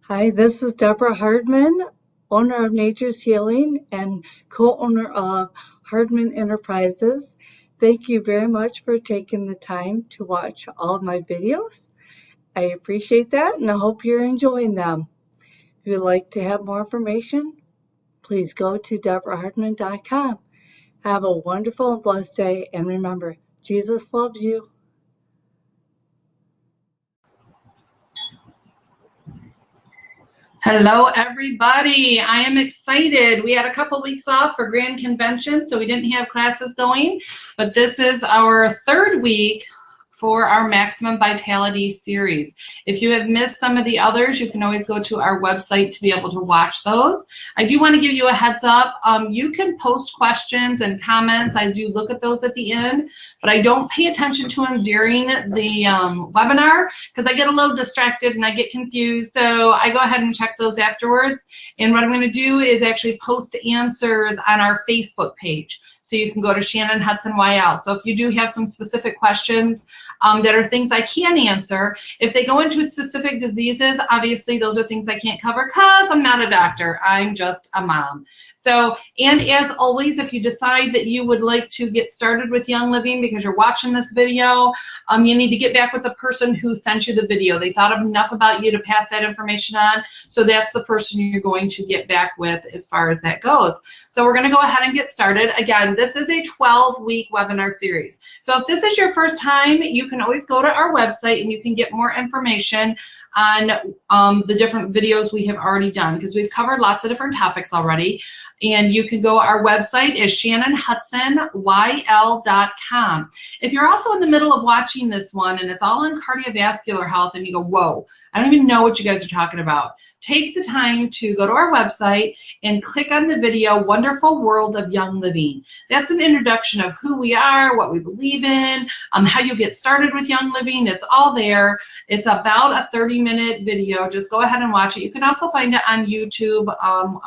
Hi, this is Deborah Hardman, owner of Nature's Healing and co-owner of Hardman Enterprises. Thank you very much for taking the time to watch all of my videos. I appreciate that and I hope you're enjoying them. If you'd like to have more information, please go to deborahhardman.com. Have a wonderful and blessed day, and remember, Jesus loves you. Hello, everybody. I am excited. We had a couple weeks off for Grand Convention, so we didn't have classes going, but this is our third week for our Maximum Vitality series. If you have missed some of the others, you can always go to our website to be able to watch those. I do want to give you a heads up. You can post questions and comments. I do look at those at the end, but I don't pay attention to them during the webinar because I get a little distracted and I get confused. So I go ahead and check those afterwards. And what I'm going to do is actually post answers on our Facebook page. So you can go to Shannon Hudson YL. So if you do have some specific questions that are things I can answer, if they go into specific diseases, obviously those are things I can't cover because I'm not a doctor. I'm just a mom. So, and as always, if you decide that you would like to get started with Young Living because you're watching this video, you need to get back with the person who sent you the video. They thought enough about you to pass that information on. So that's the person you're going to get back with as far as that goes. So we're going to go ahead and get started. Again, this is a 12-week webinar series. So if this is your first time, you can always go to our website and you can get more information on the different videos we have already done because we've covered lots of different topics already. And you can go, our website is shannonhudsonyl.com. If you're also in the middle of watching this one and it's all on cardiovascular health and you go, whoa, I don't even know what you guys are talking about, take the time to go to our website and click on the video, Wonderful World of Young Living. That's an introduction of who we are, what we believe in, how you get started with Young Living. It's all there. It's about a 30-minute video. Just go ahead and watch it. You can also find it on YouTube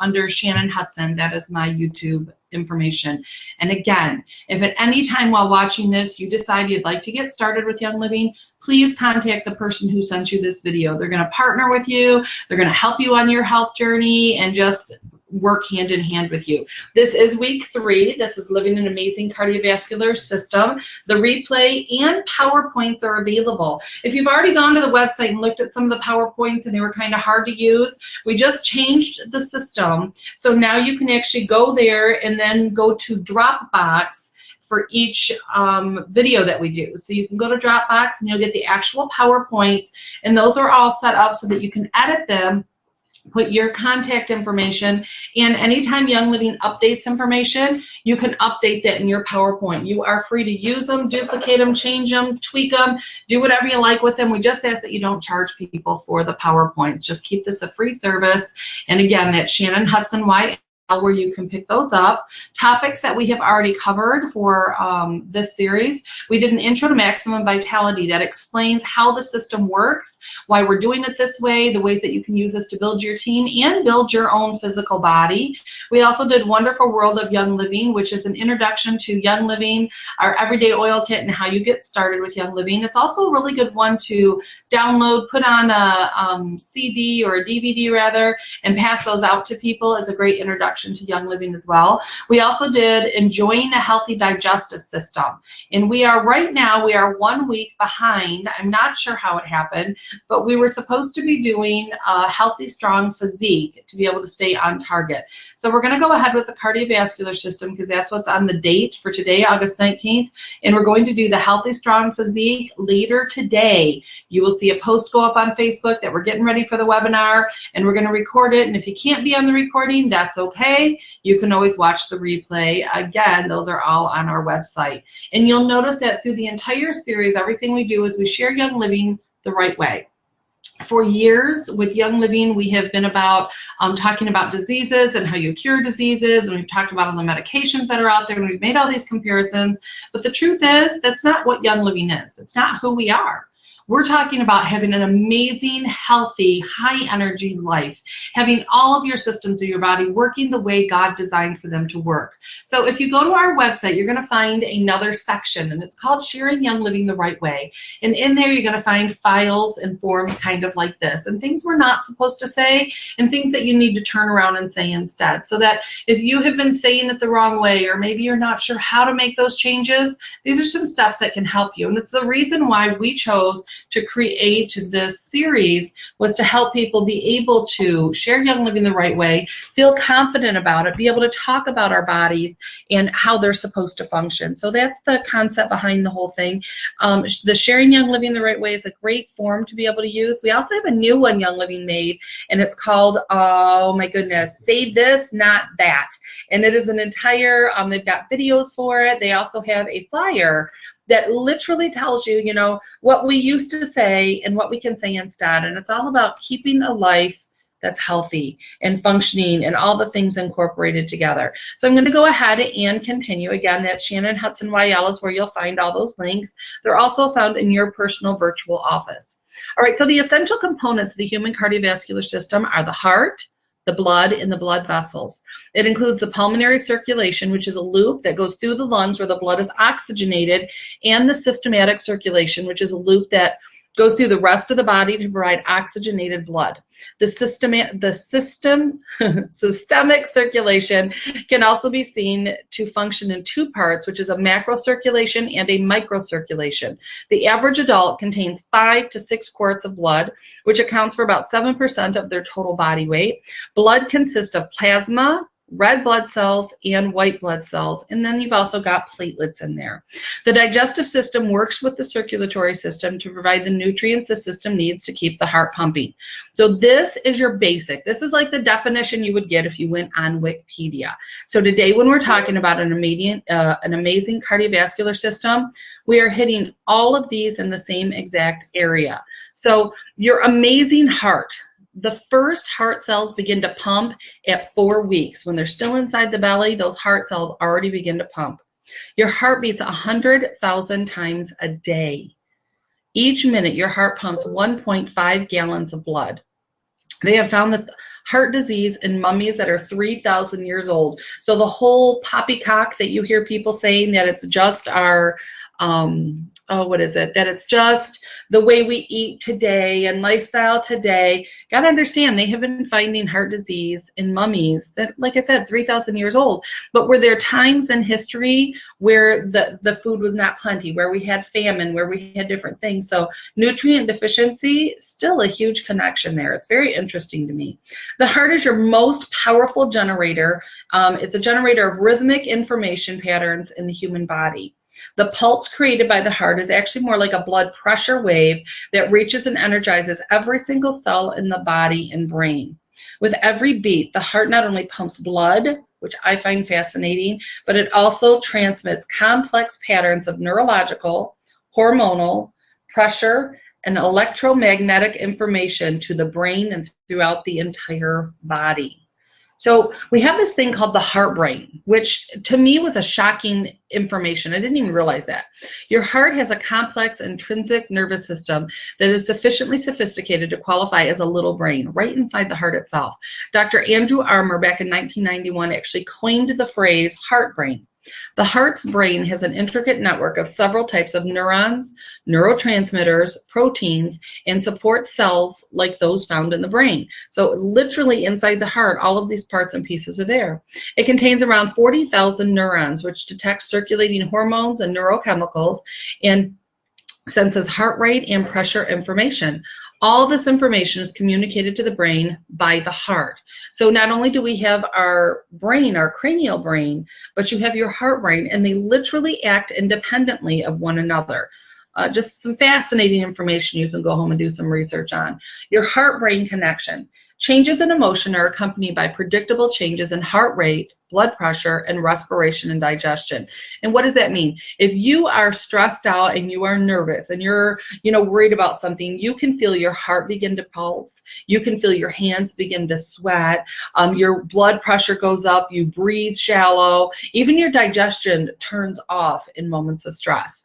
under Shannon Hudson. That is my YouTube information. And again, if at any time while watching this you decide you'd like to get started with Young Living, please contact the person who sent you this video. They're going to partner with you. They're going to help you on your health journey and just work hand in hand with you. This is week 3. This is Living an Amazing Cardiovascular System. The replay and PowerPoints are available. If you've already gone to the website and looked at some of the PowerPoints and they were kind of hard to use, we just changed the system. So now you can actually go there and then go to Dropbox for each video that we do. So you can go to Dropbox and you'll get the actual PowerPoints, and those are all set up so that you can edit them, put your contact information, and anytime Young Living updates information, you can update that in your PowerPoint. You are free to use them, duplicate them, change them, tweak them, do whatever you like with them. We just ask that you don't charge people for the PowerPoints. Just keep this a free service. And again, that's Shannon Hudson YL, where you can pick those up. Topics that we have already covered for this series. We did an intro to maximum vitality that explains how the system works, why we're doing it this way, the ways that you can use this to build your team and build your own physical body. We also did Wonderful World of Young Living, which is an introduction to Young Living, our everyday oil kit, and how you get started with Young Living. It's also a really good one to download, put on a CD or a DVD rather, and pass those out to people as a great introduction to Young Living as well. We also did Enjoying a Healthy Digestive System. And we are right now, we are 1 week behind. I'm not sure how it happened, but we were supposed to be doing a healthy, strong physique to be able to stay on target. So we're going to go ahead with the cardiovascular system because that's what's on the date for today, August 19th. And we're going to do the healthy, strong physique later today. You will see a post go up on Facebook that we're getting ready for the webinar, and we're going to record it. And if you can't be on the recording, that's okay. You can always watch the replay. Again, those are all on our website. And you'll notice that through the entire series, everything we do is we share Young Living the right way. For years with Young Living, we have been about talking about diseases and how you cure diseases, and we've talked about all the medications that are out there, and we've made all these comparisons. But the truth is, that's not what Young Living is. It's not who we are. We're talking about having an amazing, healthy, high energy life, having all of your systems of your body working the way God designed for them to work. So if you go to our website, you're going to find another section, and it's called Sharing Young Living the Right Way. And in there, you're going to find files and forms kind of like this, and things we're not supposed to say, and things that you need to turn around and say instead, so that if you have been saying it the wrong way, or maybe you're not sure how to make those changes, these are some steps that can help you. And it's the reason why we chose to create this series, was to help people be able to share Young Living the Right Way, feel confident about it, be able to talk about our bodies and how they're supposed to function. So that's the concept behind the whole thing. The Sharing Young Living the Right Way is a great form to be able to use. We also have a new one Young Living made, and it's called, oh my goodness, Say This, Not That. And it is an entire, they've got videos for it. They also have a flyer that literally tells you, you know, what we used to say and what we can say instead. And it's all about keeping a life that's healthy and functioning and all the things incorporated together. So I'm going to go ahead and continue. Again, that's Shannon Hudson YL is where you'll find all those links. They're also found in your personal virtual office. All right, so the essential components of the human cardiovascular system are the heart, the blood, and the blood vessels. It includes the pulmonary circulation, which is a loop that goes through the lungs where the blood is oxygenated, and the systematic circulation, which is a loop that goes through the rest of the body to provide oxygenated blood. The systemic circulation can also be seen to function in two parts, which is a macrocirculation and a microcirculation. The average adult contains 5 to 6 quarts of blood, which accounts for about 7% of their total body weight. Blood consists of plasma, red blood cells, and white blood cells, and then you've also got platelets in there. The digestive system works with the circulatory system to provide the nutrients the system needs to keep the heart pumping. So this is your basic. This is like the definition you would get if you went on Wikipedia. So today, when we're talking about an amazing cardiovascular system, we are hitting all of these in the same exact area. So your amazing heart, the first heart cells begin to pump at 4 weeks. When they're still inside the belly, those heart cells already begin to pump. Your heart beats 100,000 times a day. Each minute, your heart pumps 1.5 gallons of blood. They have found that heart disease in mummies that are 3,000 years old. So the whole poppycock that you hear people saying that it's just our, that it's just the way we eat today and lifestyle today. Got to understand, they have been finding heart disease in mummies that, like I said, 3,000 years old. But were there times in history where the food was not plenty, where we had famine, where we had different things? So nutrient deficiency, still a huge connection there. It's very interesting to me. The heart is your most powerful generator. It's a generator of rhythmic information patterns in the human body. The pulse created by the heart is actually more like a blood pressure wave that reaches and energizes every single cell in the body and brain. With every beat, the heart not only pumps blood, which I find fascinating, but it also transmits complex patterns of neurological, hormonal, pressure, and electromagnetic information to the brain and throughout the entire body. So we have this thing called the heart brain, which to me was a shocking information. I didn't even realize that. Your heart has a complex intrinsic nervous system that is sufficiently sophisticated to qualify as a little brain right inside the heart itself. Dr. Andrew Armour back in 1991 actually coined the phrase heart brain. The heart's brain has an intricate network of several types of neurons, neurotransmitters, proteins, and support cells like those found in the brain. So literally inside the heart, all of these parts and pieces are there. It contains around 40,000 neurons, which detect circulating hormones and neurochemicals and senses heart rate and pressure information. All this information is communicated to the brain by the heart. So not only do we have our brain, our cranial brain, but you have your heart brain, and they literally act independently of one another. Just some fascinating information you can go home and do some research on. Your heart-brain connection. Changes in emotion are accompanied by predictable changes in heart rate, blood pressure, and respiration and digestion. And what does that mean? If you are stressed out and you are nervous and you're, worried about something, you can feel your heart begin to pulse. You can feel your hands begin to sweat. Your blood pressure goes up. You breathe shallow. Even your digestion turns off in moments of stress.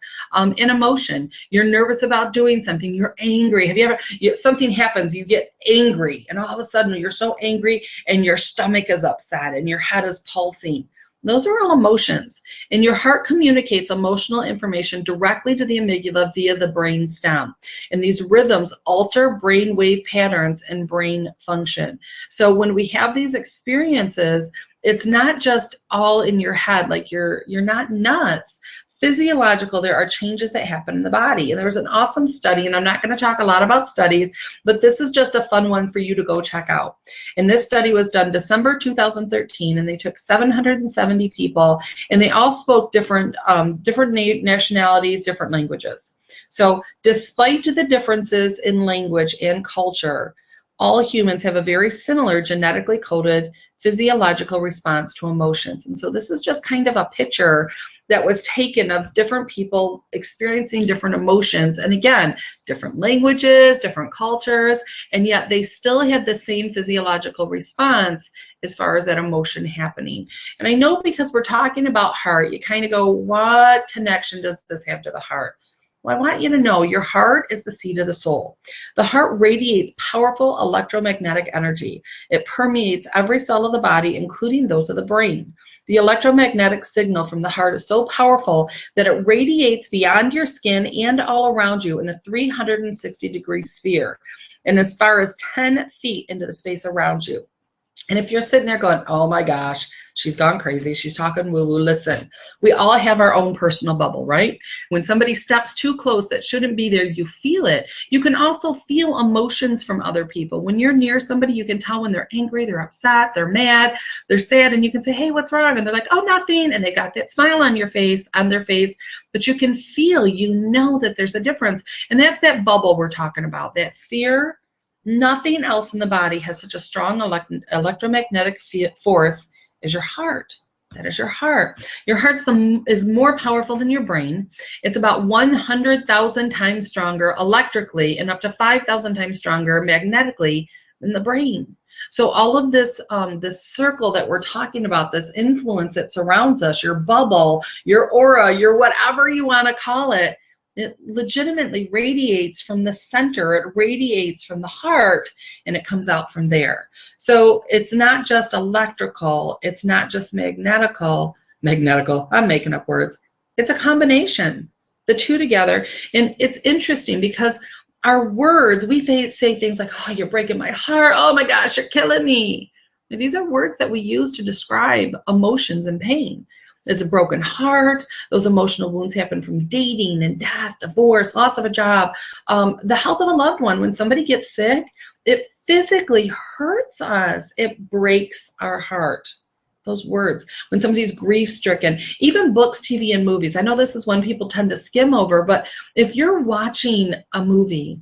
In emotion, you're nervous about doing something. You're angry. Have you ever, something happens, you get angry, and all of a sudden you're so angry and your stomach is upset and your head is pulsing. Those are all emotions, and your heart communicates emotional information directly to the amygdala via the brain stem. And these rhythms alter brain wave patterns and brain function. So when we have these experiences, it's not just all in your head, like you're not nuts. Physiological, there are changes that happen in the body. And there was an awesome study, and I'm not going to talk a lot about studies, but this is just a fun one for you to go check out. And this study was done December 2013, and they took 770 people, and they all spoke different nationalities, different languages. So despite the differences in language and culture, all humans have a very similar genetically coded physiological response to emotions. And so this is just kind of a picture that was taken of different people experiencing different emotions. And again, different languages, different cultures, and yet they still had the same physiological response as far as that emotion happening. And I know because we're talking about heart, you kind of go, what connection does this have to the heart? Well, I want you to know your heart is the seat of the soul. The heart radiates powerful electromagnetic energy. It permeates every cell of the body, including those of the brain. The electromagnetic signal from the heart is so powerful that it radiates beyond your skin and all around you in a 360-degree sphere, and as far as 10 feet into the space around you. And if you're sitting there going, oh my gosh, she's gone crazy, she's talking woo-woo, listen, we all have our own personal bubble, right? When somebody steps too close that shouldn't be there, you feel it. You can also feel emotions from other people. When you're near somebody, you can tell when they're angry, they're upset, they're mad, they're sad, and you can say, hey, what's wrong? And they're like, oh, nothing. And they got that smile on their face, but you can feel, that there's a difference. And that's that bubble we're talking about, that sphere. Nothing else in the body has such a strong electromagnetic force as your heart. That is your heart. Your heart is more powerful than your brain. It's about 100,000 times stronger electrically and up to 5,000 times stronger magnetically than the brain. So all of this, this circle that we're talking about, this influence that surrounds us, your bubble, your aura, your whatever you want to call it, it legitimately radiates from the center, it radiates from the heart, and it comes out from there. So it's not just electrical, it's not just magnetical, I'm making up words. It's a combination, the two together. And it's interesting because our words, we say things like, oh, you're breaking my heart, oh my gosh, you're killing me. And these are words that we use to describe emotions and pain. It's a broken heart. Those emotional wounds happen from dating and death, divorce, loss of a job, the health of a loved one. When somebody gets sick, it physically hurts us. It breaks our heart. Those words. When somebody's grief-stricken, even books, TV, and movies. I know this is one people tend to skim over, but if you're watching a movie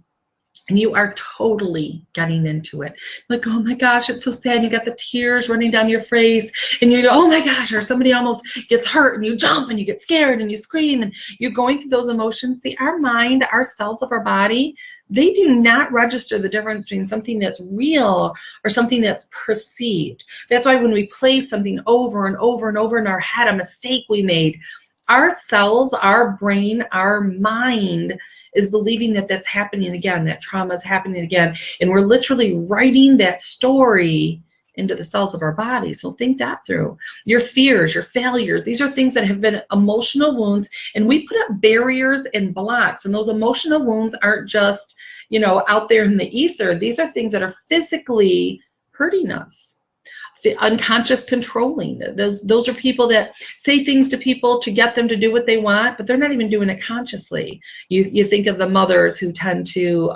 and you are totally getting into it, like, oh my gosh, it's so sad, you got the tears running down your face, and you go, oh my gosh, or somebody almost gets hurt, and you jump, and you get scared, and you scream, and you're going through those emotions. See, our mind, our cells of our body, they do not register the difference between something that's real or something that's perceived. That's why when we play something over and over and over in our head, a mistake we made, our cells, our brain, our mind is believing that that's happening again, that trauma is happening again, and we're literally writing that story into the cells of our body. So think that through. Your fears, your failures, these are things that have been emotional wounds, and we put up barriers and blocks, and those emotional wounds aren't just, out there in the ether. These are things that are physically hurting us. Unconscious controlling. Those are people that say things to people to get them to do what they want, but they're not even doing it consciously. You think of the mothers who tend to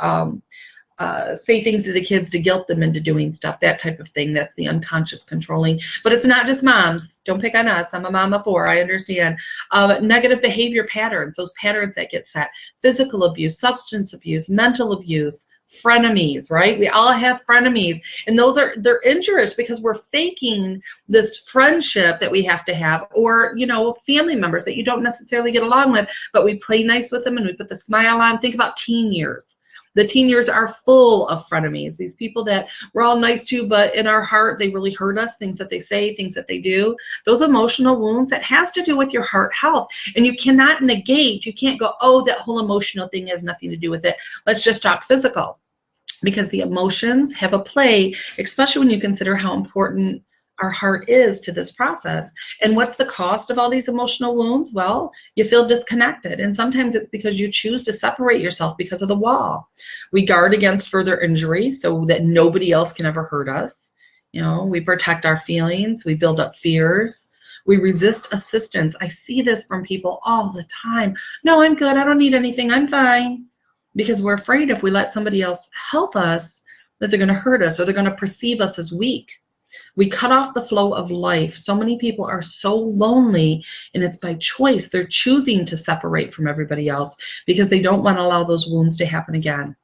say things to the kids to guilt them into doing stuff, that type of thing. That's the unconscious controlling. But it's not just moms. Don't pick on us. I'm a mom of 4. I understand. Negative behavior patterns, those patterns that get set. Physical abuse, substance abuse, mental abuse, Frenemies, right? We all have frenemies, and they're injurious because we're faking this friendship that we have to have, or, you know, family members that you don't necessarily get along with, but we play nice with them and we put the smile on. Think about teen years. The teen years are full of frenemies. These people that we're all nice to, but in our heart, they really hurt us, things that they say, things that they do. Those emotional wounds, that has to do with your heart health. And you cannot negate, you can't go, oh, that whole emotional thing has nothing to do with it. Let's just talk physical. Because the emotions have a play, especially when you consider how important our heart is to this process. And what's the cost of all these emotional wounds? Well, you feel disconnected. And sometimes it's because you choose to separate yourself because of the wall. We guard against further injury so that nobody else can ever hurt us. You know, we protect our feelings. We build up fears. We resist assistance. I see this from people all the time. No, I'm good. I don't need anything. I'm fine. Because we're afraid if we let somebody else help us, that they're going to hurt us or they're going to perceive us as weak. We cut off the flow of life. So many people are so lonely, and it's by choice. They're choosing to separate from everybody else because they don't want to allow those wounds to happen again.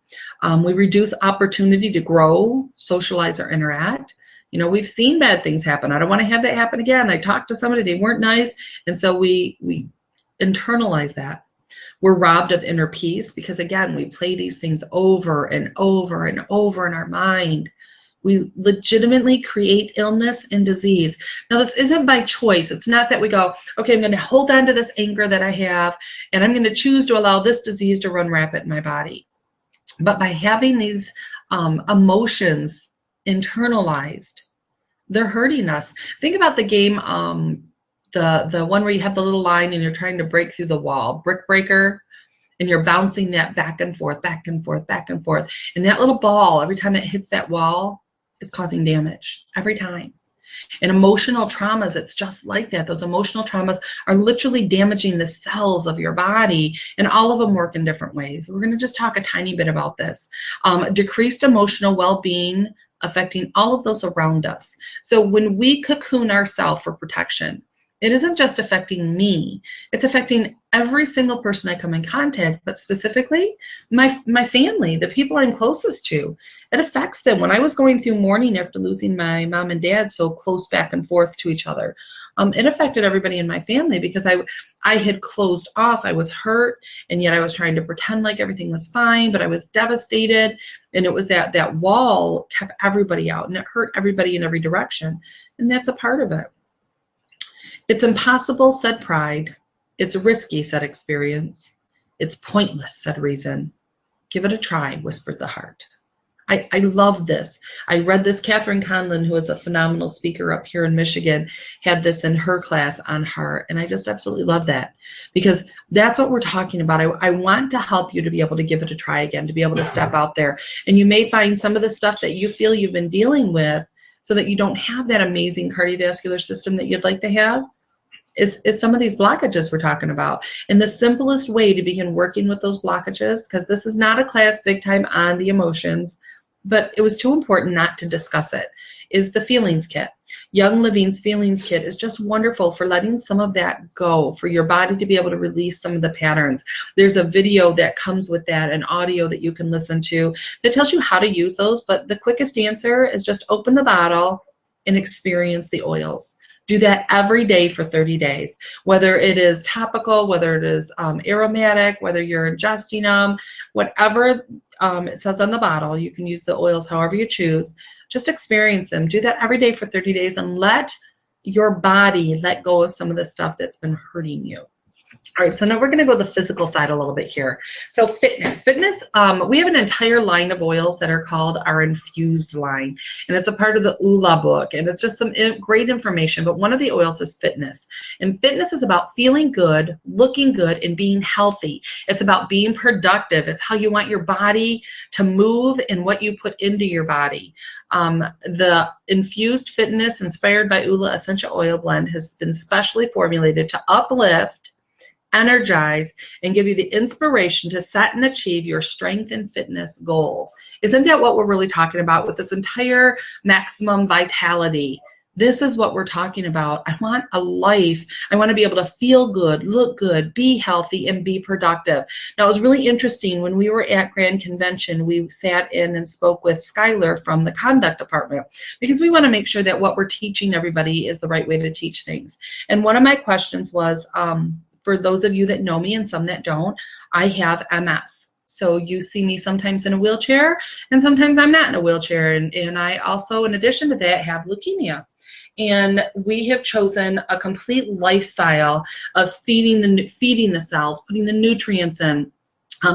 We reduce opportunity to grow, socialize, or interact. You know, we've seen bad things happen. I don't want to have that happen again. I talked to somebody, they weren't nice, and so we internalize that. We're robbed of inner peace because, again, we play these things over and over and over in our mind. We legitimately create illness and disease. Now, this isn't by choice. It's not that we go, okay, I'm going to hold on to this anger that I have, and I'm going to choose to allow this disease to run rampant in my body. But by having these emotions internalized, they're hurting us. Think about the game, the one where you have the little line and you're trying to break through the wall, brick breaker, and you're bouncing that back and forth, back and forth, back and forth. And that little ball, every time it hits that wall, is causing damage, every time. And emotional traumas, it's just like that. Those emotional traumas are literally damaging the cells of your body, and all of them work in different ways. We're going to just talk a tiny bit about this. Decreased emotional well-being affecting all of those around us. So when we cocoon ourselves for protection, it isn't just affecting me, it's affecting every single person I come in contact, but specifically my family, the people I'm closest to. It affects them. When I was going through mourning after losing my mom and dad so close back and forth to each other, it affected everybody in my family because I had closed off. I was hurt, and yet I was trying to pretend like everything was fine, but I was devastated. And it was that wall kept everybody out, and it hurt everybody in every direction. And that's a part of it. It's impossible, said pride. It's risky, said experience. It's pointless, said reason. Give it a try, whispered the heart. I love this. I read this. Catherine Conlon, who is a phenomenal speaker up here in Michigan, had this in her class on heart. And I just absolutely love that because that's what we're talking about. I want to help you to be able to give it a try again, to be able to step out there. And you may find some of the stuff that you feel you've been dealing with so that you don't have that amazing cardiovascular system that you'd like to have is some of these blockages we're talking about. And the simplest way to begin working with those blockages, because this is not a class big time on the emotions, but it was too important not to discuss it, is the feelings kit. Young Living's feelings kit is just wonderful for letting some of that go, for your body to be able to release some of the patterns. There's a video that comes with that, an audio that you can listen to that tells you how to use those, but the quickest answer is just open the bottle and experience the oils. Do that every day for 30 days, whether it is topical, whether it is aromatic, whether you're ingesting them, whatever it says on the bottle. You can use the oils however you choose. Just experience them. Do that every day for 30 days and let your body let go of some of the stuff that's been hurting you. All right, so now we're going to go to the physical side a little bit here. So fitness, we have an entire line of oils that are called our infused line, and it's a part of the ULA book, and it's just some great information, but one of the oils is fitness. And fitness is about feeling good, looking good, and being healthy. It's about being productive. It's how you want your body to move and what you put into your body. The infused fitness inspired by ULA essential oil blend has been specially formulated to uplift, energize, and give you the inspiration to set and achieve your strength and fitness goals. Isn't that what we're really talking about with this entire maximum vitality This is what we're talking about. I want a life. I want to be able to feel good, look good, be healthy, and be productive. Now, it was really interesting when we were at Grand Convention, we sat in and spoke with Skylar from the conduct department, because we want to make sure that what we're teaching everybody is the right way to teach things. And one of my questions was, for those of you that know me and some that don't, I have MS. So you see me sometimes in a wheelchair, and sometimes I'm not in a wheelchair. And I also, in addition to that, have leukemia. And we have chosen a complete lifestyle of feeding the cells, putting the nutrients in,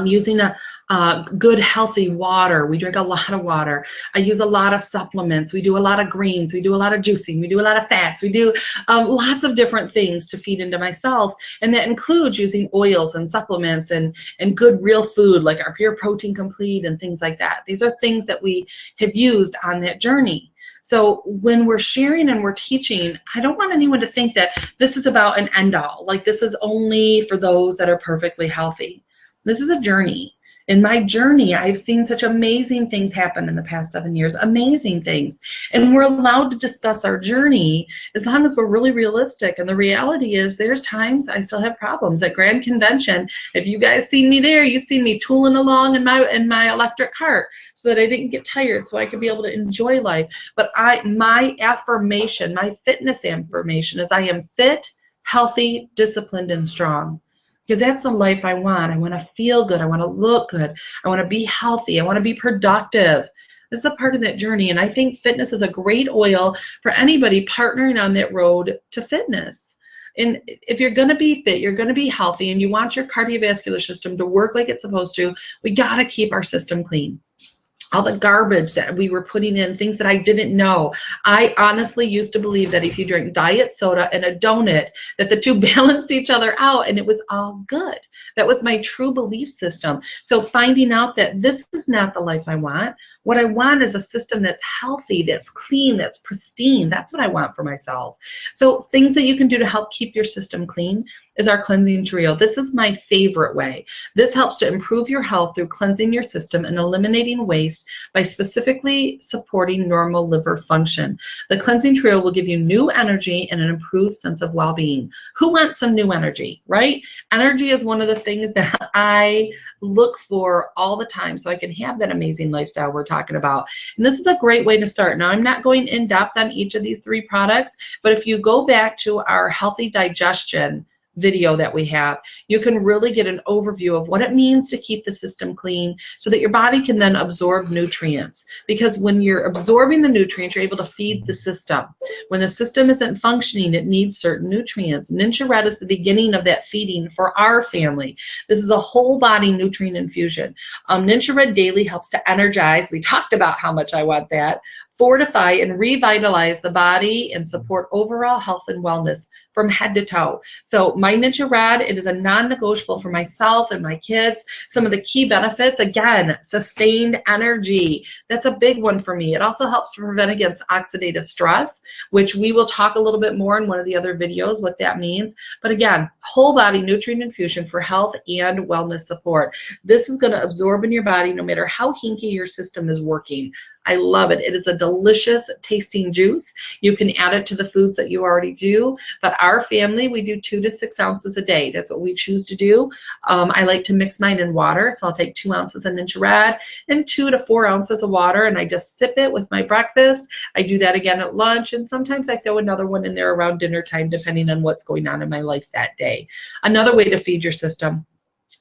using a good healthy water. We drink a lot of water. I use a lot of supplements. We do a lot of greens. We do a lot of juicing. We do a lot of fats. We do lots of different things to feed into my cells. And that includes using oils and supplements and good real food like our Pure Protein Complete and things like that. These are things that we have used on that journey. So when we're sharing and we're teaching, I don't want anyone to think that this is about an end all, like this is only for those that are perfectly healthy. This is a journey. In my journey, I've seen such amazing things happen in the past 7 years, amazing things. And we're allowed to discuss our journey as long as we're really realistic. And the reality is there's times I still have problems. At Grand Convention, if you guys seen me there, you've seen me tooling along in my electric cart so that I didn't get tired, so I could be able to enjoy life. But my affirmation, my fitness affirmation is I am fit, healthy, disciplined, and strong. Because that's the life I want. I want to feel good. I want to look good. I want to be healthy. I want to be productive. This is a part of that journey. And I think fitness is a great oil for anybody partnering on that road to fitness. And if you're going to be fit, you're going to be healthy, and you want your cardiovascular system to work like it's supposed to, we got to keep our system clean. All the garbage that we were putting in, things that I didn't know. I honestly used to believe that if you drink diet soda and a donut, that the two balanced each other out and it was all good. That was my true belief system. So finding out that this is not the life I want. What I want is a system that's healthy, that's clean, that's pristine. That's what I want for my cells. So things that you can do to help keep your system clean is our cleansing trio. This is my favorite way. This helps to improve your health through cleansing your system and eliminating waste by specifically supporting normal liver function. The cleansing trio will give you new energy and an improved sense of well-being. Who wants some new energy, right? Energy is one of the things that I look for all the time so I can have that amazing lifestyle we're talking about. And this is a great way to start. Now, I'm not going in depth on each of these 3 products, but if you go back to our healthy digestion video that we have, you can really get an overview of what it means to keep the system clean so that your body can then absorb nutrients. Because when you're absorbing the nutrients, you're able to feed the system. When the system isn't functioning, it needs certain nutrients. Ninja Red is the beginning of that feeding for our family. This is a whole body nutrient infusion. Ninja Red Daily helps to energize. We talked about how much I want that. Fortify and revitalize the body and support overall health and wellness from head to toe. So my Ninja Red, it is a non-negotiable for myself and my kids. Some of the key benefits, again, sustained energy. That's a big one for me. It also helps to prevent against oxidative stress, which we will talk a little bit more in one of the other videos what that means. But again, whole body nutrient infusion for health and wellness support. This is going to absorb in your body no matter how hinky your system is working. I love it. It is a delicious tasting juice. You can add it to the foods that you already do, but our family, we do 2 to 6 ounces a day. That's what we choose to do. I like to mix mine in water, so I'll take 2 ounces of Ninja Red and 2 to 4 ounces of water, and I just sip it with my breakfast. I do that again at lunch, and sometimes I throw another one in there around dinner time, depending on what's going on in my life that day. Another way to feed your system,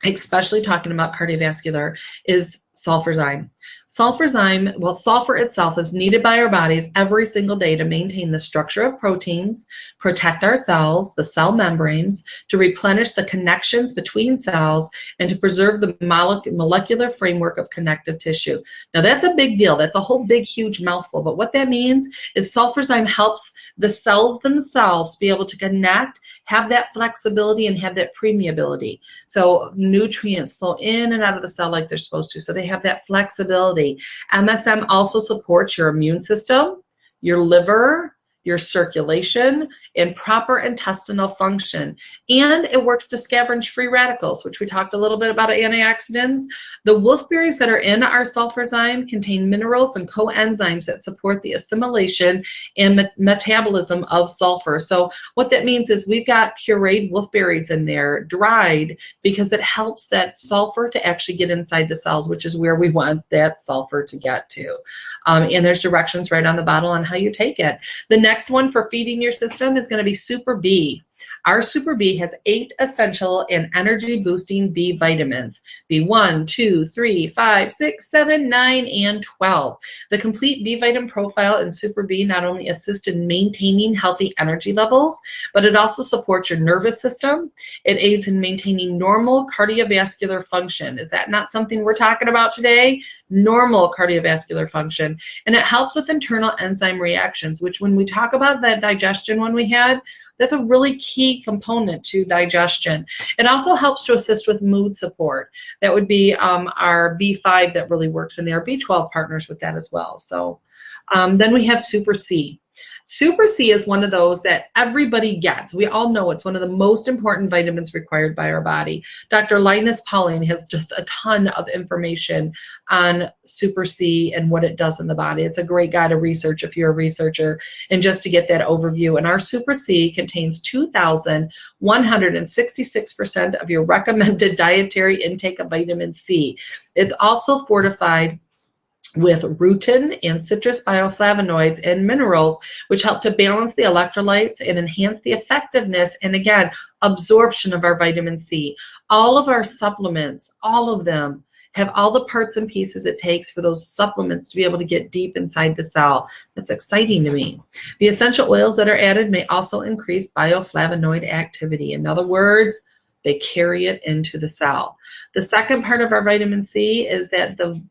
especially talking about cardiovascular, is Sulfurzyme. Sulfurzyme, well, sulfur itself is needed by our bodies every single day to maintain the structure of proteins, protect our cells, the cell membranes, to replenish the connections between cells, and to preserve the molecular framework of connective tissue. Now, that's a big deal. That's a whole big, huge mouthful. But what that means is Sulfurzyme helps the cells themselves be able to connect, have that flexibility, and have that permeability. So nutrients flow in and out of the cell like they're supposed to. So they have that flexibility. MSM also supports your immune system, your liver, your circulation, and proper intestinal function. And it works to scavenge free radicals, which we talked a little bit about antioxidants. The wolfberries that are in our Sulfurzyme contain minerals and coenzymes that support the assimilation and metabolism of sulfur. So what that means is we've got pureed wolfberries in there, dried, because it helps that sulfur to actually get inside the cells, which is where we want that sulfur to get to. And there's directions right on the bottle on how you take it. The next one for feeding your system is going to be Super B. Our Super B has 8 essential and energy boosting B vitamins. B1, 2, 3, 5, 6, 7, 9, and 12. The complete B vitamin profile in Super B not only assists in maintaining healthy energy levels, but it also supports your nervous system. It aids in maintaining normal cardiovascular function. Is that not something we're talking about today? Normal cardiovascular function. And it helps with internal enzyme reactions, which when we talk about that digestion one we had, that's a really key component to digestion. It also helps to assist with mood support. That would be our B5 that really works in there. B12 partners with that as well. So then we have Super C. Super C is one of those that everybody gets. We all know it's one of the most important vitamins required by our body. Dr. Linus Pauling has just a ton of information on Super C and what it does in the body. It's a great guy to research if you're a researcher and just to get that overview. And our Super C contains 2,166% of your recommended dietary intake of vitamin C. It's also fortified with rutin and citrus bioflavonoids and minerals, which help to balance the electrolytes and enhance the effectiveness and, again, absorption of our vitamin C. All of our supplements, all of them, have all the parts and pieces it takes for those supplements to be able to get deep inside the cell. That's exciting to me. The essential oils that are added may also increase bioflavonoid activity. In other words, they carry it into the cell. The second part of our vitamin C is that the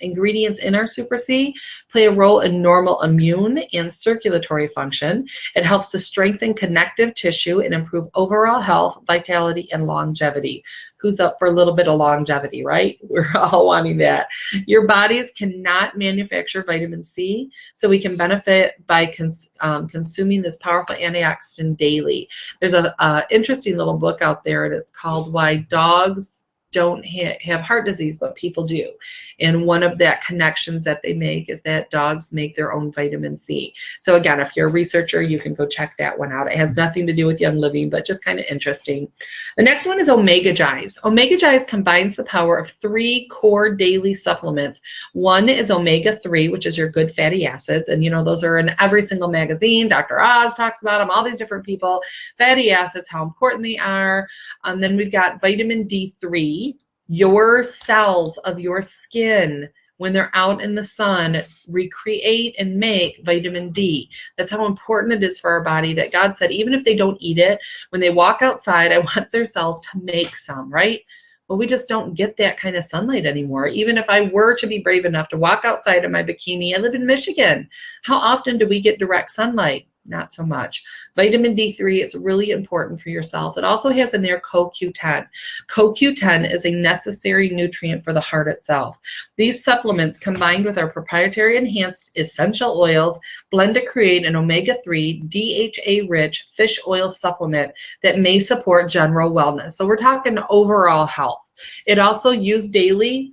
ingredients in our Super C play a role in normal immune and circulatory function. It helps to strengthen connective tissue and improve overall health, vitality, and longevity. Who's up for a little bit of longevity, right? We're all wanting that. Your bodies cannot manufacture vitamin C, so we can benefit by consuming this powerful antioxidant daily. There's an interesting little book out there, and it's called Why Dogs Don't Have Heart Disease, but People Do. And one of that connections that they make is that dogs make their own vitamin C. So again, if you're a researcher, you can go check that one out. It has nothing to do with Young Living, but just kind of interesting. The next one is Omegagize. Omegagize combines the power of 3 core daily supplements. One is omega-3, which is your good fatty acids. And you know, those are in every single magazine. Dr. Oz talks about them, all these different people. Fatty acids, how important they are. Then we've got vitamin D3. Your cells of your skin, when they're out in the sun, recreate and make vitamin D. That's how important it is for our body, that God said, even if they don't eat it, when they walk outside, I want their cells to make some, right? Well, we just don't get that kind of sunlight anymore. Even if I were to be brave enough to walk outside in my bikini, I live in Michigan. How often do we get direct sunlight? Not so much. Vitamin D3, it's really important for your cells. It also has in there CoQ10. CoQ10 is a necessary nutrient for the heart itself. These supplements, combined with our proprietary enhanced essential oils, blend to create an omega-3 DHA-rich fish oil supplement that may support general wellness. So we're talking overall health. It also, used daily,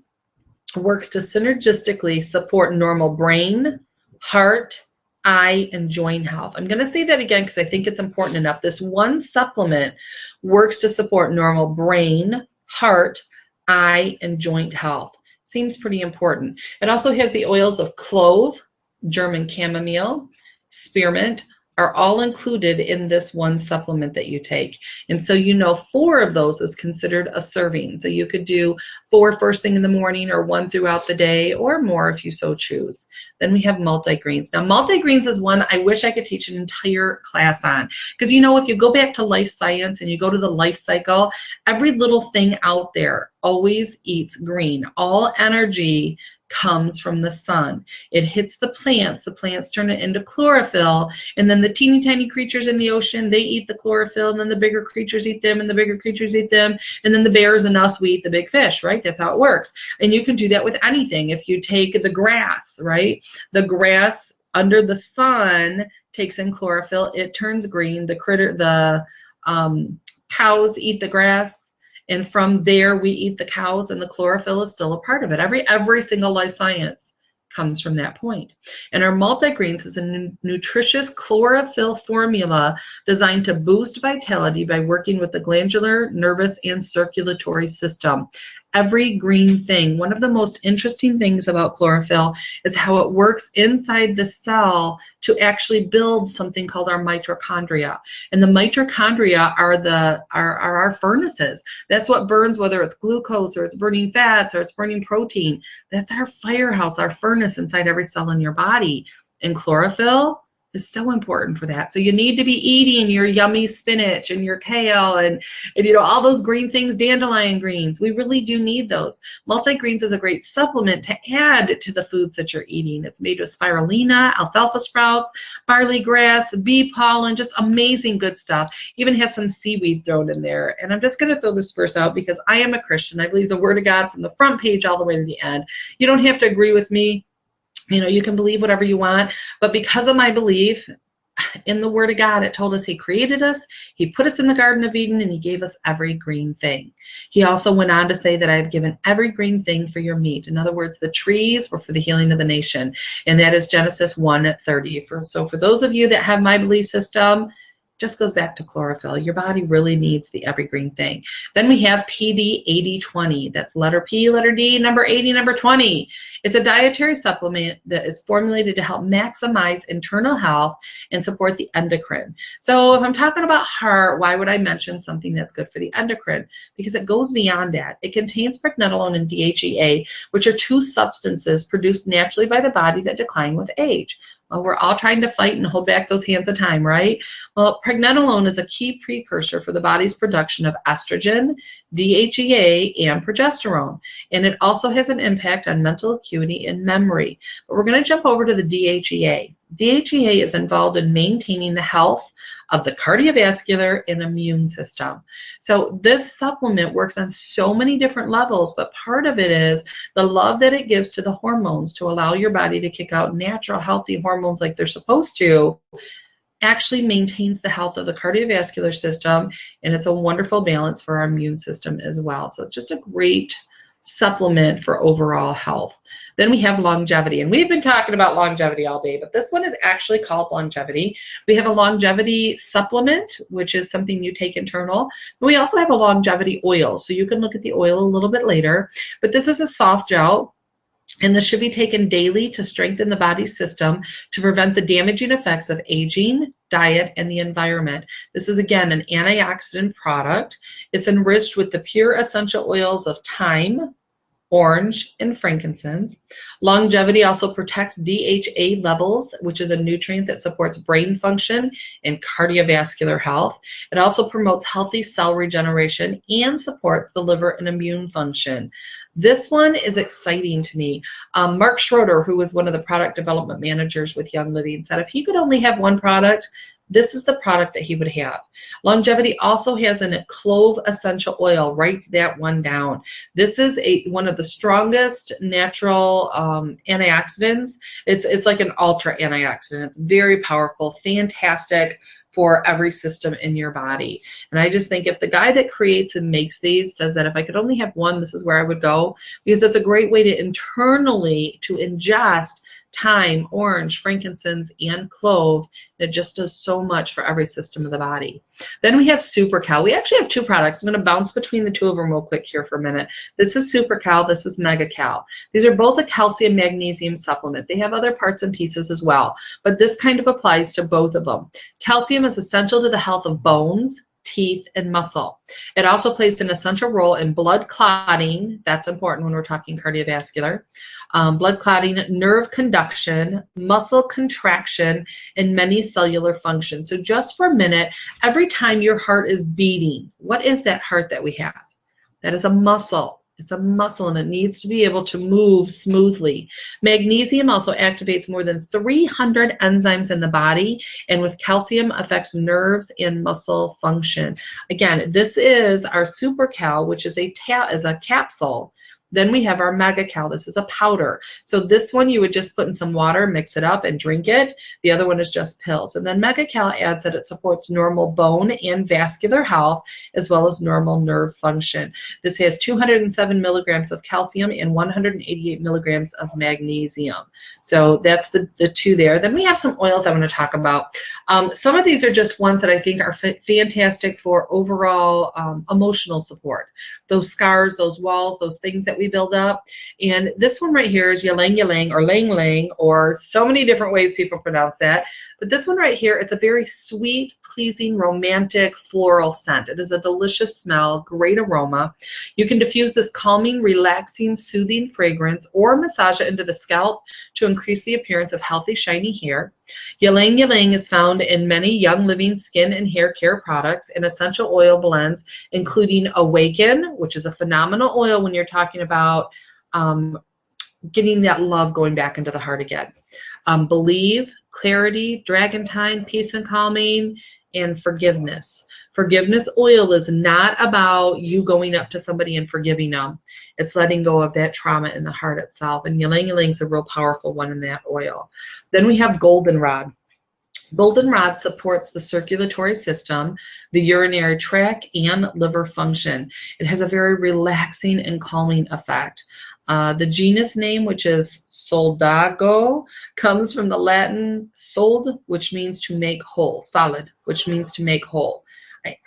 works to synergistically support normal brain, heart, eye, and joint health. I'm going to say that again because I think it's important enough. This one supplement works to support normal brain, heart, eye, and joint health. Seems pretty important. It also has the oils of clove, German chamomile, spearmint, are all included in this one supplement that you take. And so, you know, 4 of those is considered a serving. So you could do 4 first thing in the morning, or 1 throughout the day, or more if you so choose. Then we have multigreens. Now, multigreens is one I wish I could teach an entire class on. Because, you know, if you go back to life science and you go to the life cycle, every little thing out there always eats green. All energy comes from the sun. It hits the plants turn it into chlorophyll, and then the teeny tiny creatures in the ocean, they eat the chlorophyll, and then the bigger creatures eat them, and the bigger creatures eat them, and then the bears and us, we eat the big fish, right? That's how it works. And you can do that with anything. If you take the grass, right? The grass under the sun takes in chlorophyll. It turns green. The cows eat the grass, and from there we eat the cows, and the chlorophyll is still a part of it. Every single life science comes from that point. And our multigreens is a nutritious chlorophyll formula designed to boost vitality by working with the glandular, nervous, and circulatory system. Every green thing. One of the most interesting things about chlorophyll is how it works inside the cell to actually build something called our mitochondria. And the mitochondria are our furnaces. That's what burns, whether it's glucose or it's burning fats or it's burning protein. That's our firehouse, our furnace inside every cell in your body. And chlorophyll is so important for that. So you need to be eating your yummy spinach and your kale and you know, all those green things, dandelion greens. We really do need those. Multigreens is a great supplement to add to the foods that you're eating. It's made with spirulina, alfalfa sprouts, barley grass, bee pollen, just amazing good stuff. Even has some seaweed thrown in there. And I'm just going to throw this verse out because I am a Christian. I believe the Word of God from the front page all the way to the end. You don't have to agree with me. You know, you can believe whatever you want, but because of my belief in the Word of God, it told us He created us, He put us in the Garden of Eden, and He gave us every green thing. He also went on to say that I have given every green thing for your meat. In other words, the trees were for the healing of the nation, and that is Genesis 1:30. So for those of you that have my belief system, just goes back to chlorophyll. Your body really needs the every green thing. Then we have PD 8020. That's letter P, letter D, number 80, number 20. It's a dietary supplement that is formulated to help maximize internal health and support the endocrine. So if I'm talking about heart, why would I mention something that's good for the endocrine? Because it goes beyond that. It contains pregnenolone and DHEA, which are two substances produced naturally by the body that decline with age. Well, we're all trying to fight and hold back those hands of time, right? Well, pregnenolone is a key precursor for the body's production of estrogen, DHEA, and progesterone. And it also has an impact on mental acuity and memory. But we're going to jump over to the DHEA. DHEA is involved in maintaining the health of the cardiovascular and immune system. So this supplement works on so many different levels, but part of it is the love that it gives to the hormones to allow your body to kick out natural, healthy hormones like they're supposed to, actually maintains the health of the cardiovascular system, and it's a wonderful balance for our immune system as well. So it's just a great supplement for overall health. Then we have longevity, and we've been talking about longevity all day, but this one is actually called longevity. We have a longevity supplement, which is something you take internal. And we also have a longevity oil, so you can look at the oil a little bit later, but this is a soft gel. And this should be taken daily to strengthen the body's system to prevent the damaging effects of aging, diet, and the environment. This is, again, an antioxidant product. It's enriched with the pure essential oils of thyme, orange, and frankincense. Longevity also protects DHA levels, which is a nutrient that supports brain function and cardiovascular health. It also promotes healthy cell regeneration and supports the liver and immune function. This one is exciting to me. Mark Schroeder, who was one of the product development managers with Young Living, said if he could only have one product, this is the product that he would have. Longevity also has a clove essential oil. Write that one down. This is one of the strongest natural antioxidants. It's like an ultra antioxidant. It's very powerful, fantastic for every system in your body. And I just think if the guy that creates and makes these says that if I could only have one, this is where I would go, because it's a great way to internally to ingest thyme, orange, frankincense, and clove. It just does so much for every system of the body. Then we have Supercal. We actually have two products. I'm going to bounce between the two of them real quick here for a minute. This is Supercal. This is Megacal. These are both a calcium magnesium supplement. They have other parts and pieces as well, but this kind of applies to both of them. Calcium is essential to the health of bones, teeth, and muscle. It also plays an essential role in blood clotting. That's important when we're talking cardiovascular. Blood clotting, nerve conduction, muscle contraction, and many cellular functions. So just for a minute, every time your heart is beating, what is that heart that we have? That is a muscle. It's a muscle, and it needs to be able to move smoothly. Magnesium also activates more than 300 enzymes in the body, and with calcium affects nerves and muscle function. Again, this is our Supercal, which is a capsule Then we have our Megacal. This is a powder. So this one you would just put in some water, mix it up, and drink it. The other one is just pills. And then Megacal adds that it supports normal bone and vascular health, as well as normal nerve function. This has 207 milligrams of calcium and 188 milligrams of magnesium. So that's the two there. Then we have some oils I want to talk about. Some of these are just ones that I think are fantastic for overall emotional support. Those scars, those walls, those things that we build up. And this one right here is Ylang Ylang or Lang Lang, or so many different ways people pronounce that. But this one right here, it's a very sweet, pleasing, romantic, floral scent. It is a delicious smell, great aroma. You can diffuse this calming, relaxing, soothing fragrance or massage it into the scalp to increase the appearance of healthy, shiny hair. Ylang Ylang is found in many Young Living skin and hair care products and essential oil blends, including Awaken, which is a phenomenal oil when you're talking about getting that love going back into the heart again. Believe, Clarity, Dragantine, Peace and Calming, and Forgiveness. Forgiveness oil is not about you going up to somebody and forgiving them. It's letting go of that trauma in the heart itself. And Ylang Ylang is a real powerful one in that oil. Then we have Goldenrod. Goldenrod supports the circulatory system, the urinary tract, and liver function. It has a very relaxing and calming effect. The genus name, which is Soldago, comes from the Latin sold, which means to make whole, solid, which means to make whole.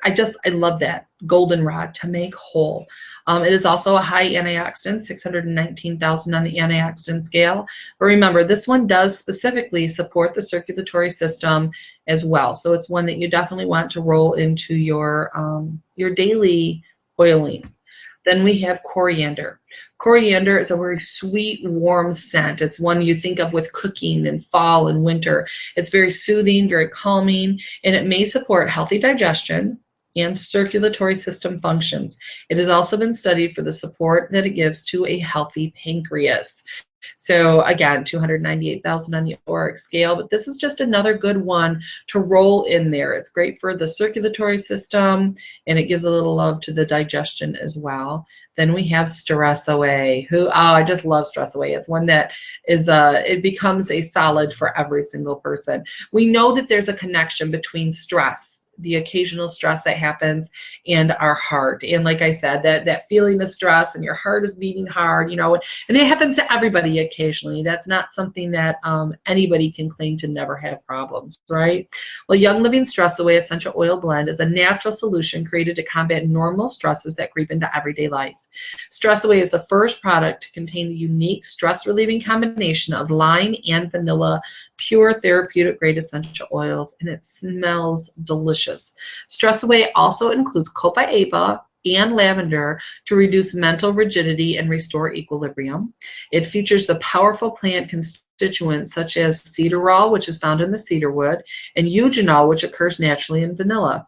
I love that, goldenrod, to make whole. It is also a high antioxidant, 619,000 on the antioxidant scale. But remember, this one does specifically support the circulatory system as well. So it's one that you definitely want to roll into your daily oiling. Then we have Coriander. Coriander is a very sweet, warm scent. It's one you think of with cooking in fall and winter. It's very soothing, very calming, and it may support healthy digestion and circulatory system functions. It has also been studied for the support that it gives to a healthy pancreas. So again, 298,000 on the ORAC scale, but this is just another good one to roll in there. It's great for the circulatory system, and it gives a little love to the digestion as well. Then we have Stress Away. I just love Stress Away. It's one that is it becomes a solid for every single person. We know that there's a connection between stress, the occasional stress that happens, and our heart. And like I said, that feeling of stress and your heart is beating hard, you know, and it happens to everybody occasionally. That's not something that anybody can claim to never have problems, right? Well, Young Living Stress Away Essential Oil Blend is a natural solution created to combat normal stresses that creep into everyday life. Stress Away is the first product to contain the unique stress-relieving combination of lime and vanilla, pure therapeutic-grade essential oils, and it smells delicious. Stress Away also includes copaiba and lavender to reduce mental rigidity and restore equilibrium. It features the powerful plant constituents such as cedarol, which is found in the cedarwood, and eugenol, which occurs naturally in vanilla.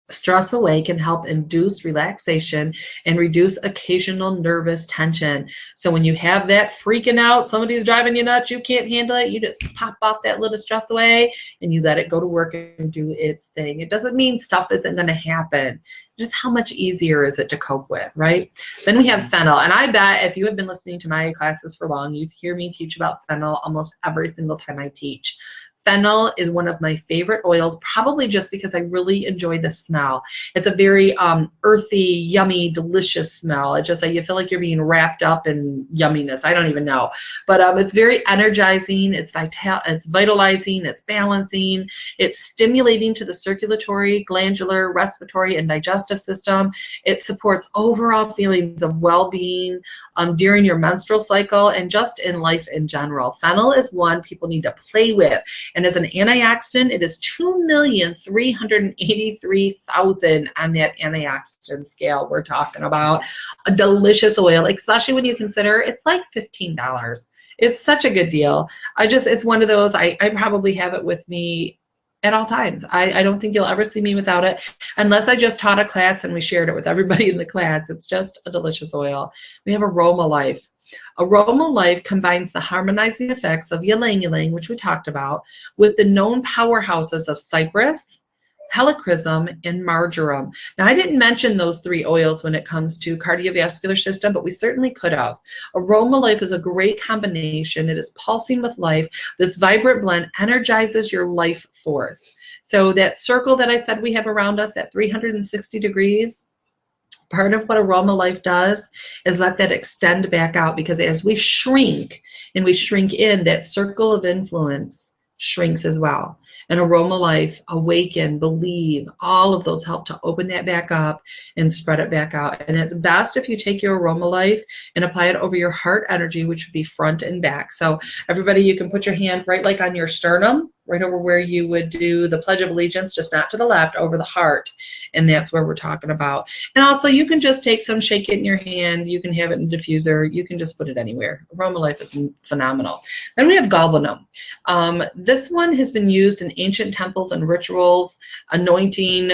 Stress Away can help induce relaxation and reduce occasional nervous tension. So when you have that freaking out, somebody's driving you nuts, you can't handle it, you just pop off that little Stress Away and you let it go to work and do its thing. It doesn't mean stuff isn't going to happen. Just how much easier is it to cope with, right? Then we have Fennel. And I bet if you have been listening to my classes for long, you'd hear me teach about Fennel almost every single time I teach. Fennel is one of my favorite oils, probably just because I really enjoy the smell. It's a very earthy, yummy, delicious smell. It just, you feel like you're being wrapped up in yumminess. I don't even know. But it's very energizing. It's vitalizing. It's balancing. It's stimulating to the circulatory, glandular, respiratory, and digestive system. It supports overall feelings of well-being during your menstrual cycle and just in life in general. Fennel is one people need to play with. And as an antioxidant, it is 2,383,000 on that antioxidant scale we're talking about. A delicious oil, especially when you consider it's like $15. It's such a good deal. It's one of those, I probably have it with me at all times. I don't think you'll ever see me without it, unless I just taught a class and we shared it with everybody in the class. It's just a delicious oil. We have Aromalife. Aromalife combines the harmonizing effects of Ylang Ylang, which we talked about, with the known powerhouses of cypress, helichrysum, and marjoram. Now, I didn't mention those 3 oils when it comes to cardiovascular system, but we certainly could have. Aromalife is a great combination. It is pulsing with life. This vibrant blend energizes your life force. So that circle that I said we have around us, that 360 degrees, part of what Aromalife does is let that extend back out, because as we shrink and we shrink in, that circle of influence shrinks as well. And Aromalife, awaken, believe, all of those help to open that back up and spread it back out. And it's best if you take your Aromalife and apply it over your heart energy, which would be front and back. So everybody, you can put your hand right like on your sternum, right over where you would do the Pledge of Allegiance, just not to the left, over the heart. And that's where we're talking about. And also, you can just take some, shake it in your hand. You can have it in a diffuser. You can just put it anywhere. Aromalife is phenomenal. Then we have Goblino. This one has been used in ancient temples and rituals, anointing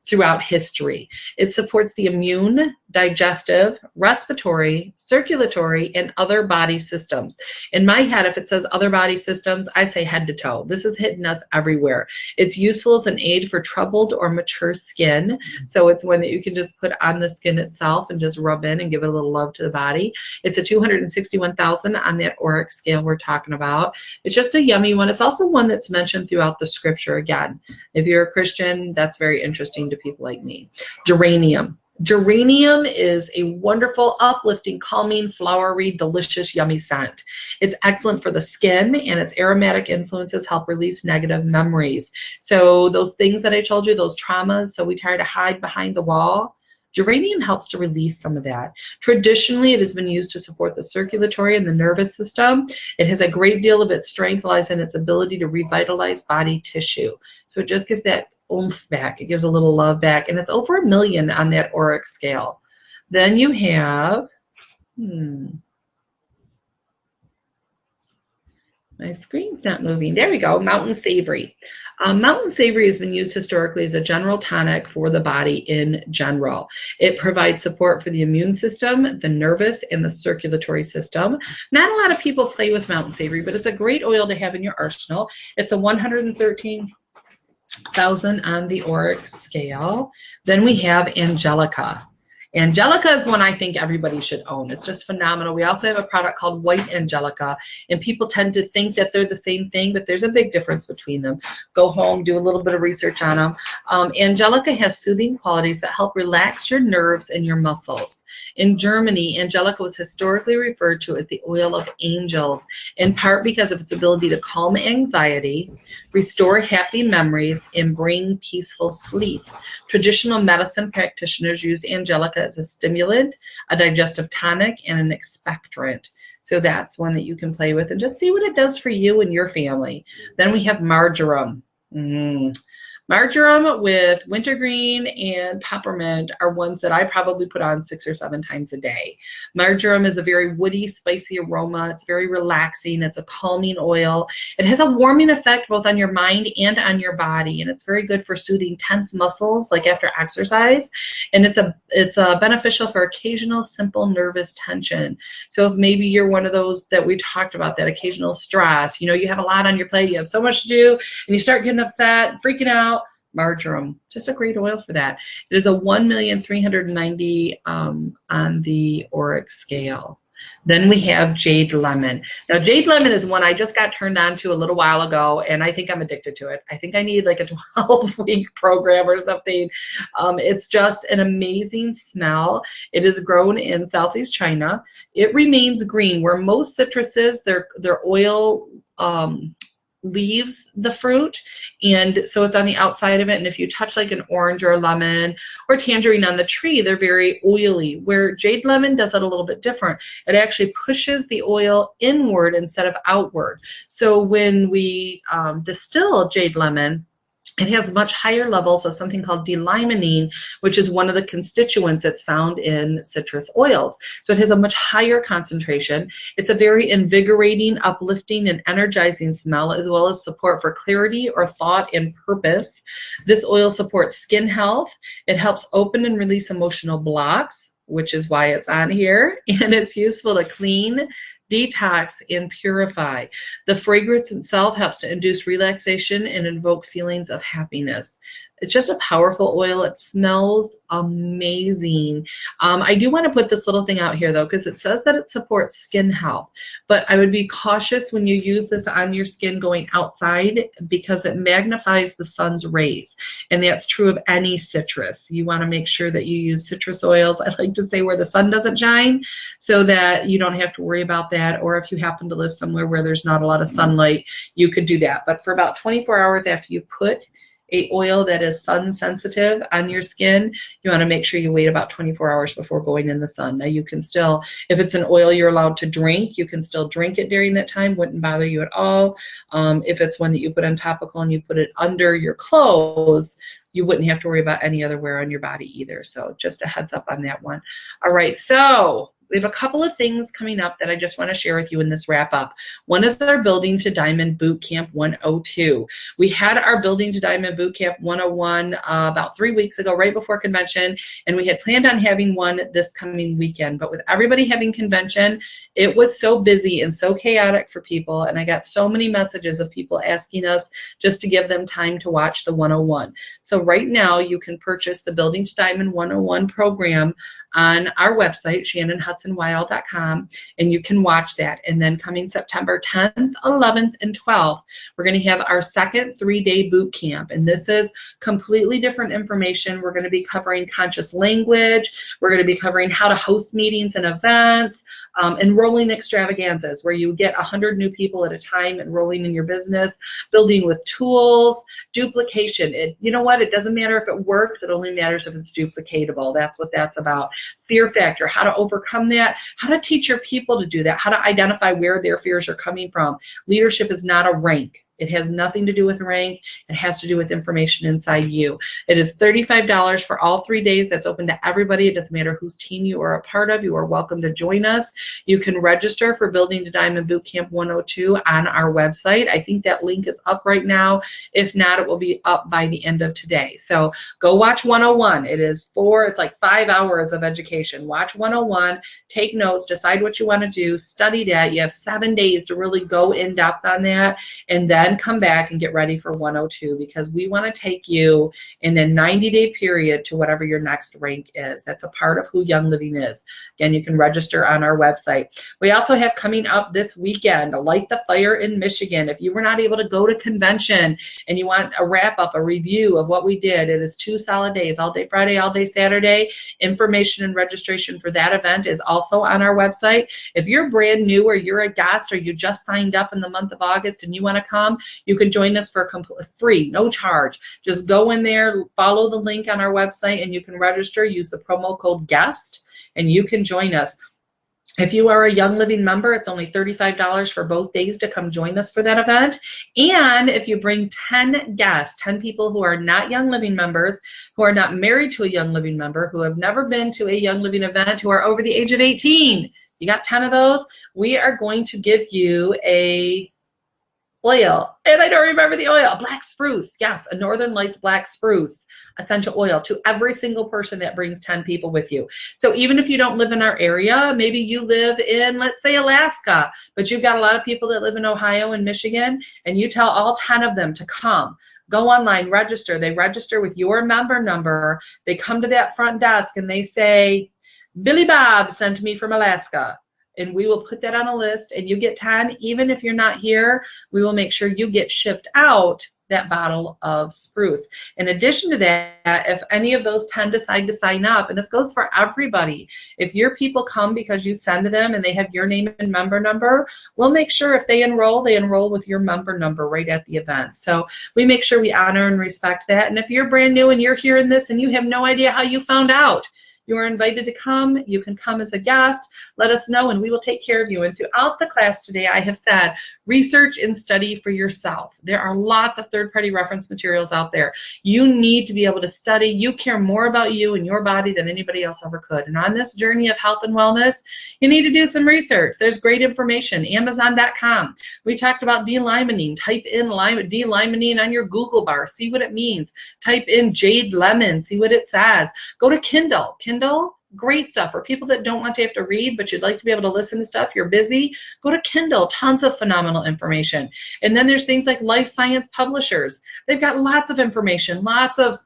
throughout history. It supports the immune, digestive, respiratory, circulatory, and other body systems. In my head, if it says other body systems, I say head to toe. This is hitting us everywhere. It's useful as an aid for troubled or mature skin. So it's one that you can just put on the skin itself and just rub in and give it a little love to the body. It's a 261,000 on that auric scale we're talking about. It's just a yummy one. It's also one that's mentioned throughout the scripture. Again, if you're a Christian, that's very interesting to people like me. Geranium. Geranium is a wonderful, uplifting, calming, flowery, delicious, yummy scent. It's excellent for the skin, and its aromatic influences help release negative memories. So those things that I told you, those traumas, so we try to hide behind the wall, geranium helps to release some of that. Traditionally, it has been used to support the circulatory and the nervous system. It has a great deal of its strength lies in its ability to revitalize body tissue. So it just gives that oomph back. It gives a little love back, and it's over 1 million on that auric scale. Then you have, my screen's not moving. There we go, Mountain Savory. Mountain Savory has been used historically as a general tonic for the body in general. It provides support for the immune system, the nervous, and the circulatory system. Not a lot of people play with Mountain Savory, but it's a great oil to have in your arsenal. It's a 113,000 on the auric scale. Then we have Angelica. Angelica is one I think everybody should own. It's just phenomenal. We also have a product called White Angelica, and people tend to think that they're the same thing, but there's a big difference between them. Go home, do a little bit of research on them. Angelica has soothing qualities that help relax your nerves and your muscles. In Germany, Angelica was historically referred to as the oil of angels, in part because of its ability to calm anxiety, restore happy memories, and bring peaceful sleep. Traditional medicine practitioners used Angelica as a stimulant, a digestive tonic, and an expectorant. So that's one that you can play with and just see what it does for you and your family. Then we have marjoram. Marjoram with wintergreen and peppermint are ones that I probably put on 6 or 7 times a day. Marjoram is a very woody, spicy aroma. It's very relaxing. It's a calming oil. It has a warming effect both on your mind and on your body, and it's very good for soothing tense muscles like after exercise. And it's beneficial for occasional simple nervous tension. So if maybe you're one of those that we talked about, that occasional stress, you know, you have a lot on your plate, you have so much to do, and you start getting upset, freaking out, marjoram, just a great oil for that. It is a 1,390,000 on the auric scale. Then we have jade lemon. Now, jade lemon is one I just got turned on to a little while ago, and I think I'm addicted to it. I think I need like a 12-week program or something. It's just an amazing smell. It is grown in Southeast China. It remains green, where most citruses, their oil leaves the fruit, and so it's on the outside of it. And if you touch like an orange or a lemon or tangerine on the tree, they're very oily, where jade lemon does it a little bit different. It actually pushes the oil inward instead of outward. So when we distill jade lemon, it has much higher levels of something called D-limonene, which is one of the constituents that's found in citrus oils. So it has a much higher concentration. It's a very invigorating, uplifting, and energizing smell, as well as support for clarity or thought and purpose. This oil supports skin health. It helps open and release emotional blocks, which is why it's on here, and it's useful to clean, detox, and purify. The fragrance itself helps to induce relaxation and invoke feelings of happiness. It's just a powerful oil. It smells amazing. I do want to put this little thing out here though, because it says that it supports skin health, but I would be cautious when you use this on your skin going outside because it magnifies the sun's rays. And that's true of any citrus. You want to make sure that you use citrus oils, I like to say, where the sun doesn't shine, so that you don't have to worry about that. Or if you happen to live somewhere where there's not a lot of sunlight, you could do that. But for about 24 hours after you put a oil that is sun sensitive on your skin, you want to make sure you wait about 24 hours before going in the sun. Now you can still, if it's an oil you're allowed to drink, you can still drink it during that time, wouldn't bother you at all. If it's one that you put on topical and you put it under your clothes, you wouldn't have to worry about any other wear on your body either. So just a heads up on that one. All right, so we have a couple of things coming up that I just want to share with you in this wrap up. One is our Building to Diamond Boot Camp 102. We had our Building to Diamond Boot Camp 101 about 3 weeks ago, right before convention, and we had planned on having one this coming weekend. But with everybody having convention, it was so busy and so chaotic for people, and I got so many messages of people asking us just to give them time to watch the 101. So right now, you can purchase the Building to Diamond 101 program on our website, ShannonHudsonYL.com, and you can watch that. And then coming September 10th, 11th, and 12th, we're going to have our second 3-day boot camp. And this is completely different information. We're going to be covering conscious language. We're going to be covering how to host meetings and events, enrolling extravaganzas, where you get 100 new people at a time enrolling in your business, building with tools, duplication. You know what? It doesn't matter if it works. It only matters if it's duplicatable. That's what that's about. Fear factor, how to overcome that, how to teach your people to do that, how to identify where their fears are coming from. Leadership is not a rank. It has nothing to do with rank. It has to do with information inside you. It is $35 for all 3 days. That's open to everybody. It doesn't matter whose team you are a part of. You are welcome to join us. You can register for Building to Diamond Bootcamp 102 on our website. I think that link is up right now. If not, it will be up by the end of today. So go watch 101. It's like 5 hours of education. Watch 101, take notes, decide what you want to do, study that. You have 7 days to really go in depth on that, and then come back and get ready for 102, because we want to take you in a 90-day period to whatever your next rank is. That's a part of who Young Living is. Again, you can register on our website. We also have coming up this weekend, Light the Fire in Michigan. If you were not able to go to convention and you want a wrap up, a review of what we did, it is 2 solid days, all day Friday, all day Saturday. Information and registration for that event is also on our website. If you're brand new or you're a guest or you just signed up in the month of August and you want to come, you can join us for free, no charge. Just go in there, follow the link on our website, and you can register. Use the promo code GUEST, and you can join us. If you are a Young Living member, it's only $35 for both days to come join us for that event. And if you bring 10 guests, 10 people who are not Young Living members, who are not married to a Young Living member, who have never been to a Young Living event, who are over the age of 18, you got 10 of those, we are going to give you a oil, and I don't remember the oil, black spruce, yes, a Northern Lights black spruce essential oil to every single person that brings 10 people with you. So even if you don't live in our area, maybe you live in, let's say, Alaska, but you've got a lot of people that live in Ohio and Michigan, and you tell all 10 of them to come. Go online, register. They register with your member number. They come to that front desk and they say, Billy Bob sent me from Alaska. And we will put that on a list, and you get 10. Even if you're not here, we will make sure you get shipped out that bottle of spruce. In addition to that, if any of those 10 decide to sign up, and this goes for everybody, if your people come because you send them and they have your name and member number, we'll make sure if they enroll with your member number right at the event. So we make sure we honor and respect that. And if you're brand new and you're hearing this and you have no idea how you found out, you are invited to come. You can come as a guest. Let us know, and we will take care of you. And throughout the class today, I have said, research and study for yourself. There are lots of third-party reference materials out there. You need to be able to study. You care more about you and your body than anybody else ever could. And on this journey of health and wellness, you need to do some research. There's great information. Amazon.com. We talked about D-limonene. Type in D-limonene on your Google bar. See what it means. Type in jade lemon. See what it says. Go to Kindle. Kindle, great stuff for people that don't want to have to read, but you'd like to be able to listen to stuff. You're busy. Go to Kindle. Tons of phenomenal information. And then there's things like Life Science Publishers. They've got lots of information, lots of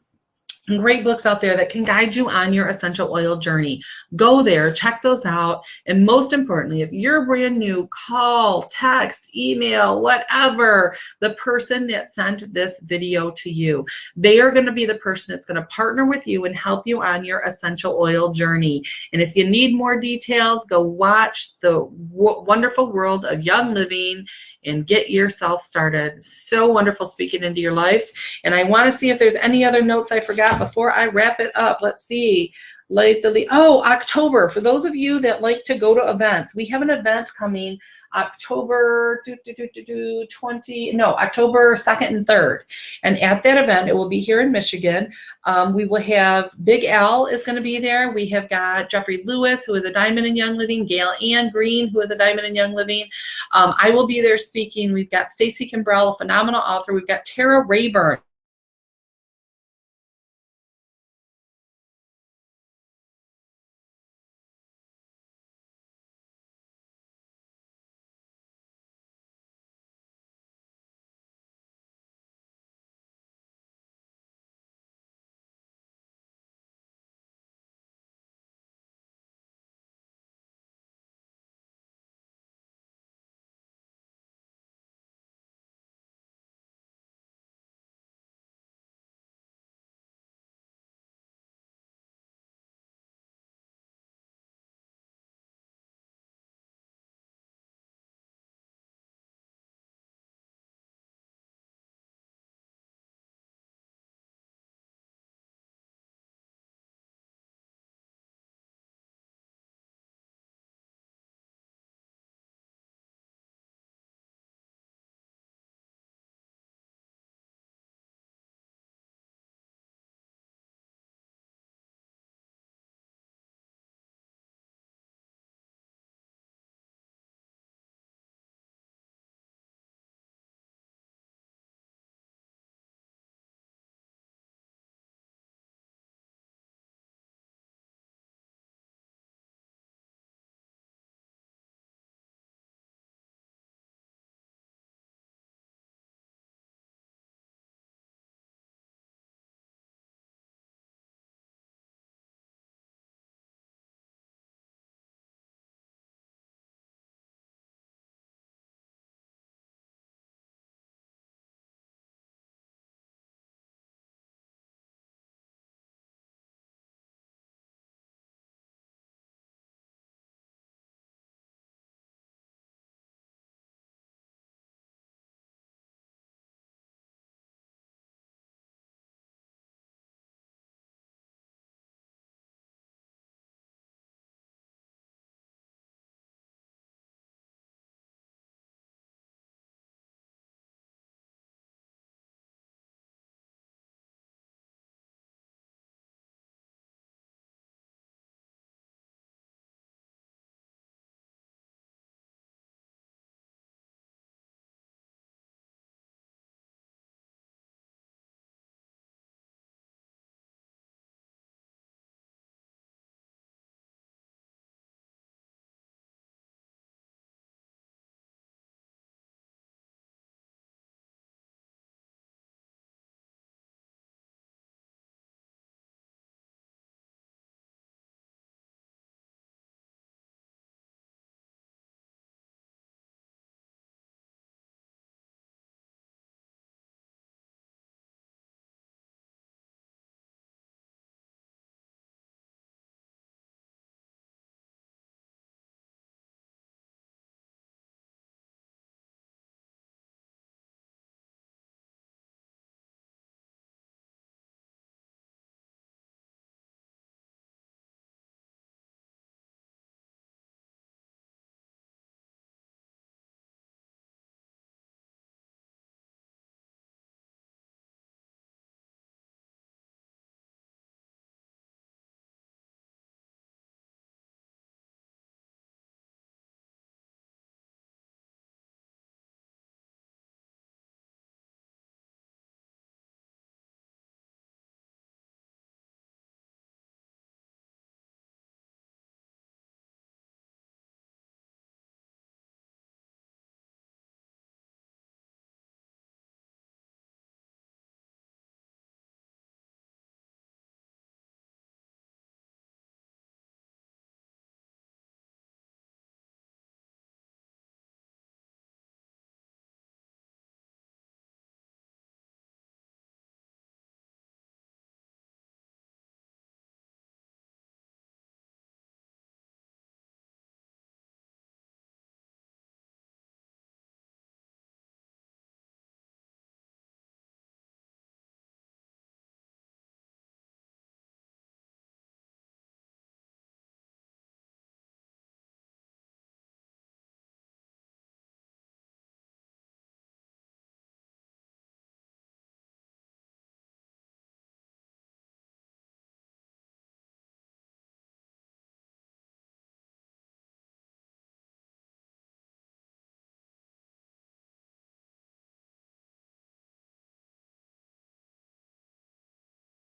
great books out there that can guide you on your essential oil journey. Go there, check those out. And most importantly, if you're brand new, call, text, email, whatever, the person that sent this video to you. They are going to be the person that's going to partner with you and help you on your essential oil journey. And if you need more details, go watch the Wonderful World of Young Living and get yourself started. So wonderful speaking into your lives. And I want to see if there's any other notes I forgot before I wrap it up. Let's see. October. For those of you that like to go to events, we have an event coming October 2nd and 3rd. And at that event, it will be here in Michigan. We will have Big Al is going to be there. We have got Jeffrey Lewis, who is a Diamond in Young Living, Gail Ann Green, who is a Diamond in Young Living. I will be there speaking. We've got Stacy Kimbrell, a phenomenal author. We've got Tara Rayburn,